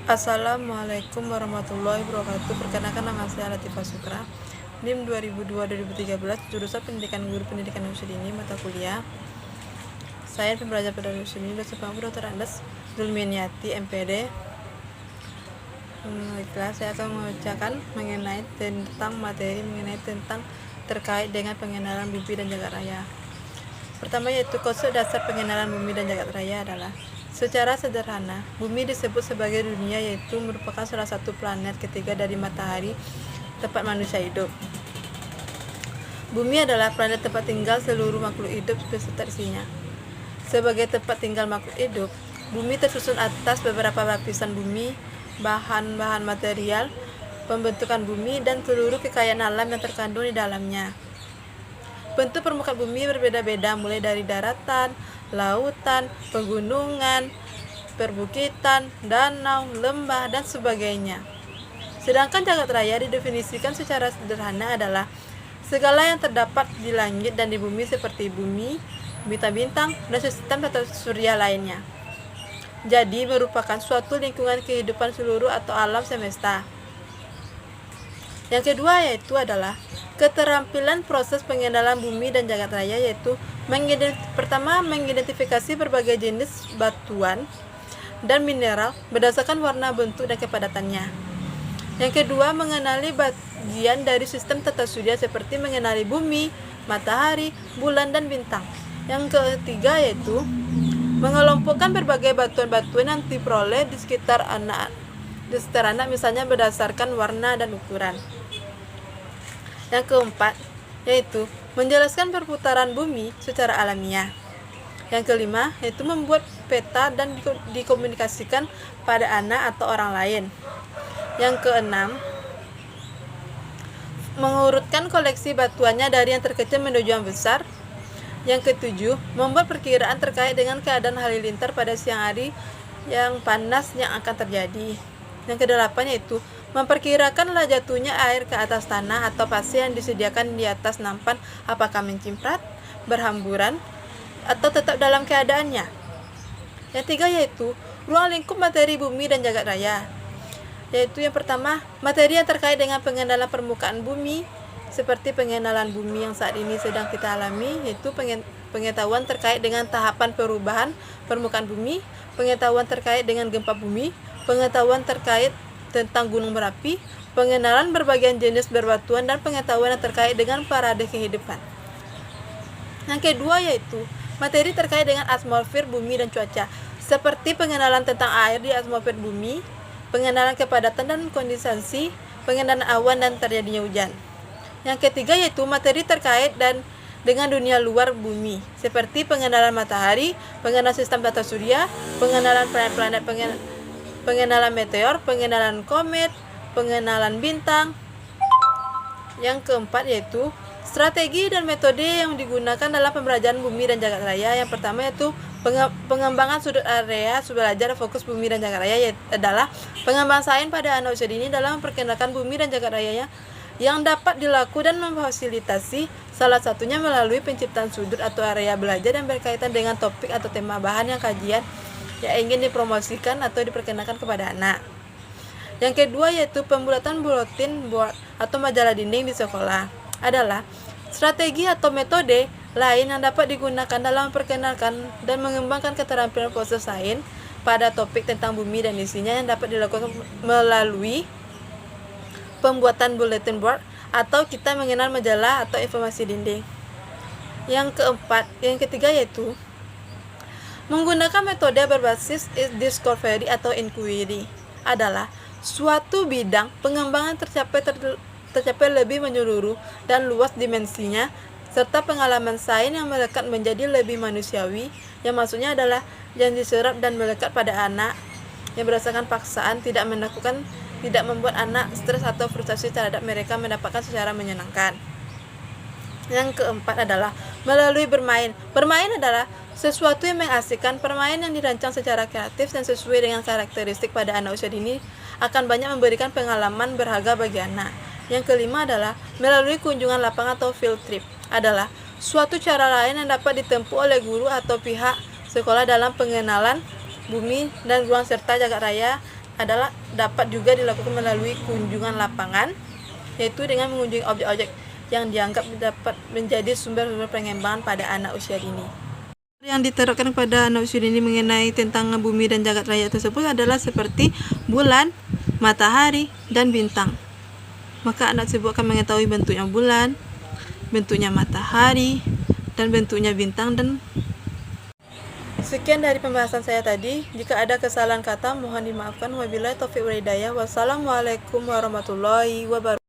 Assalamualaikum warahmatullahi wabarakatuh. Perkenalkan, nama saya Latifah Sukra, NIM 2002-2013, jurusan Pendidikan Guru Pendidikan Usia Dini, mata kuliah Sains Pembelajaran pada Usia Dini, dosen pengampu Dr. Andes Zulminiati, MPD. Baiklah, saya akan membacakan mengenai tentang materi terkait dengan pengenalan bumi dan jagat raya. Pertama, yaitu konsep dasar pengenalan bumi dan jagat raya adalah: secara sederhana, bumi disebut sebagai dunia, yaitu merupakan salah satu planet ketiga dari matahari tempat manusia hidup. Bumi adalah planet tempat tinggal seluruh makhluk hidup beserta isinya. Sebagai tempat tinggal makhluk hidup, bumi tersusun atas beberapa lapisan bumi, bahan-bahan material, pembentukan bumi, dan seluruh kekayaan alam yang terkandung di dalamnya. Bentuk permukaan bumi berbeda-beda, mulai dari daratan, lautan, pegunungan, perbukitan, danau, lembah, dan sebagainya. Sedangkan jagat raya didefinisikan secara sederhana adalah segala yang terdapat di langit dan di bumi, seperti bumi, bintang-bintang, dan sistem tata surya lainnya. Jadi merupakan suatu lingkungan kehidupan seluruh atau alam semesta. Yang kedua yaitu adalah keterampilan proses pengenalan bumi dan jagat raya, yaitu pertama, mengidentifikasi berbagai jenis batuan dan mineral berdasarkan warna, bentuk, dan kepadatannya. Yang kedua, mengenali bagian dari sistem tata surya seperti mengenali bumi, matahari, bulan, dan bintang. Yang ketiga yaitu mengelompokkan berbagai batuan-batuan yang diperoleh di sekitar anak, misalnya berdasarkan warna dan ukuran. Yang keempat yaitu menjelaskan perputaran bumi secara alamiah. Yang kelima yaitu membuat peta dan dikomunikasikan pada anak atau orang lain. Yang keenam, mengurutkan koleksi batuannya dari yang terkecil menuju yang besar. Yang ketujuh, membuat perkiraan terkait dengan keadaan halilintar pada siang hari yang panas yang akan terjadi. Yang kedelapan yaitu memperkirakan jatuhnya air ke atas tanah atau pasir yang disediakan di atas nampan, apakah mencimprat, berhamburan, atau tetap dalam keadaannya. Yang tiga yaitu ruang lingkup materi bumi dan jagat raya, yaitu yang pertama, materi yang terkait dengan pengenalan permukaan bumi, seperti pengenalan bumi yang saat ini sedang kita alami, yaitu pengetahuan terkait dengan tahapan perubahan permukaan bumi, pengetahuan terkait dengan gempa bumi, pengetahuan terkait tentang gunung berapi, pengenalan berbagai jenis berbatuan, dan pengetahuan yang terkait dengan parade kehidupan. Yang kedua yaitu materi terkait dengan atmosfer bumi dan cuaca, seperti pengenalan tentang air di atmosfer bumi, pengenalan kepadatan dan kondensasi, pengenalan awan dan terjadinya hujan. Yang ketiga yaitu materi terkait dengan dunia luar bumi, seperti pengenalan matahari, pengenalan sistem tata surya, pengenalan planet-planet, pengenalan meteor, pengenalan komet, pengenalan bintang. Yang keempat yaitu strategi dan metode yang digunakan dalam pembelajaran bumi dan jagat raya. Yang pertama yaitu pengembangan sudut area belajar fokus bumi dan jagat raya, yaitu adalah pengembangan sains pada anak usia dini dalam memperkenalkan bumi dan jagat rayanya yang dapat dilakukan dan memfasilitasi, salah satunya melalui penciptaan sudut atau area belajar yang berkaitan dengan topik atau tema bahan yang kajian yang ingin dipromosikan atau diperkenalkan kepada anak. Yang kedua yaitu pembuatan bulletin board atau majalah dinding di sekolah adalah strategi atau metode lain yang dapat digunakan dalam memperkenalkan dan mengembangkan keterampilan proses sains pada topik tentang bumi dan isinya, yang dapat dilakukan melalui pembuatan bulletin board atau kita mengenal majalah atau informasi dinding. Yang ketiga yaitu menggunakan metode berbasis discovery atau inquiry, adalah suatu bidang pengembangan tercapai lebih menyeluruh dan luas dimensinya, serta pengalaman sains yang melekat menjadi lebih manusiawi, yang maksudnya adalah yang diserap dan melekat pada anak, yang berdasarkan paksaan, tidak membuat anak stres atau frustasi terhadap mereka mendapatkan secara menyenangkan. Yang keempat adalah melalui bermain. Bermain adalah sesuatu yang mengasihkan. Permainan yang dirancang secara kreatif dan sesuai dengan karakteristik pada anak usia dini akan banyak memberikan pengalaman berharga bagi anak. Yang kelima adalah melalui kunjungan lapangan atau field trip, adalah suatu cara lain yang dapat ditempuh oleh guru atau pihak sekolah dalam pengenalan bumi dan ruang serta jagat raya adalah dapat juga dilakukan melalui kunjungan lapangan, yaitu dengan mengunjungi objek-objek yang dianggap dapat menjadi sumber-sumber pengembangan pada anak usia dini. Yang diterapkan pada anak usia dini mengenai tentang bumi dan jagat raya tersebut adalah seperti bulan, matahari, dan bintang. Maka anak tersebut akan mengetahui bentuknya bulan, bentuknya matahari, dan bentuknya bintang. Dan sekian dari pembahasan saya tadi. Jika ada kesalahan kata mohon dimaafkan. Wabillahi taufiq wal hidayah. Wassalamualaikum warahmatullahi wabarakatuh.